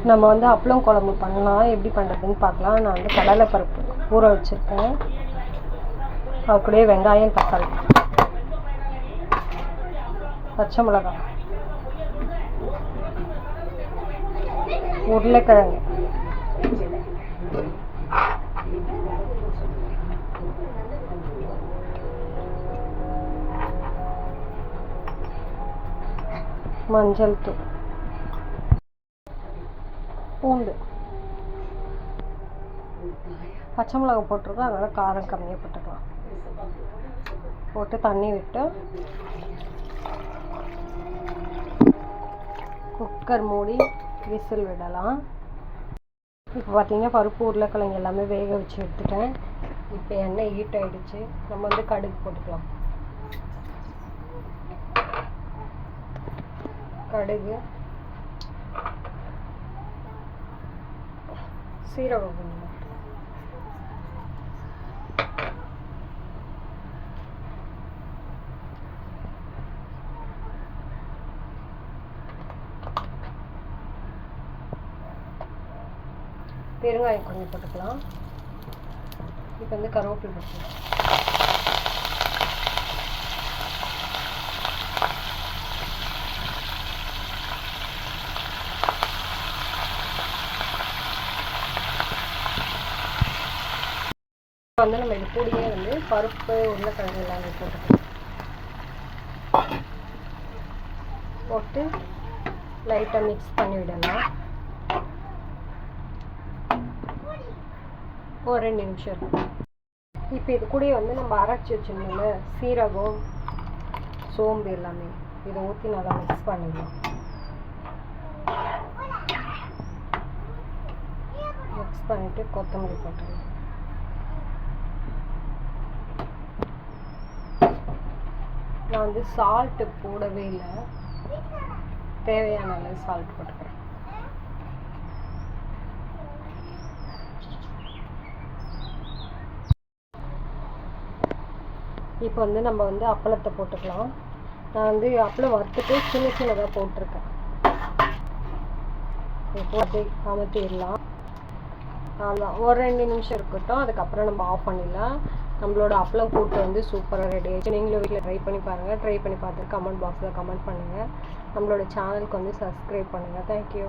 நம்ம வந்து அப்பளம் குழம்பு பண்ணலாம். எப்படி பண்ணுறதுன்னு பார்க்கலாம். நான் வந்து கடலை பருப்பு ஊற வச்சுருக்கேன். அது கூடயே வெங்காயம், தக்காளி, பச்சை மிளகாய், உருளைக்கிழங்கு, மஞ்சள் தூள், பூண்டு, பச்சை மிளகாய் போட்டிருக்கோம். அதனால் காரம் கம்மியாக போட்டுக்கலாம். போட்டு தண்ணி விட்டு குக்கர் மூடி விசில் விடலாம். இப்போ பார்த்தீங்கன்னா பருப்பு, உருளைக்கிழங்கு எல்லாமே வேக வச்சு எடுத்துட்டேன். இப்போ எண்ணெய் ஹீட் ஆகிடுச்சு. நம்ம வந்து கடுகு போட்டுக்கலாம். கடுகு, சீரகம், பெருங்காயம் கொஞ்சம் போட்டுக்கலாம். இப்போ வந்து கருவேப்பிலை போட்டுக்கலாம். வந்து நம்ம இது கூடயே வந்து பருப்பு, உருளைக்கிழங்கு எல்லாமே போட்டுக்கலாம். போட்டு லைட்டாக மிக்ஸ் பண்ணி விடலாம். ஒரு 2 நிமிஷம் இருக்கும். இப்போ இது கூட வந்து நம்ம அரைச்சி வச்சிருந்தோம்ல சீரகம், சோம்பு எல்லாமே இதை ஊற்றி நல்லா மிக்ஸ் பண்ணிடலாம். மிக்ஸ் பண்ணிவிட்டு கொத்தமல்லி போட்டுடலாம். நான் வந்து சால்ட்டு போடவே இல்லை. தேவையான அளவு சால்ட் போட்டுக்கிறேன். இப்போ வந்து நம்ம வந்து அப்பளத்தை போட்டுக்கலாம். நான் வந்து அப்பளம் வறுத்துட்டு சின்ன சின்னதாக போட்டிருக்கேன். இப்போ அப்படியே அமர்த்திடலாம். அவ்வளோதான். ஒரு 2 நிமிஷம் இருக்கட்டும். அதுக்கப்புறம் நம்ம ஆஃப் பண்ணிடலாம். நம்மளோட அப்பளம் கூட்டு வந்து சூப்பராக ரெடி ஆகிடுச்சு. நீங்களும் வீட்டில் ட்ரை பண்ணி பாருங்கள். ட்ரை பண்ணி பார்த்துட்டு கமெண்ட் பாக்ஸில் கமெண்ட் பண்ணுங்கள். நம்மளோட சேனலுக்கு வந்து சப்ஸ்கிரைப் பண்ணுங்கள். தேங்க்யூ.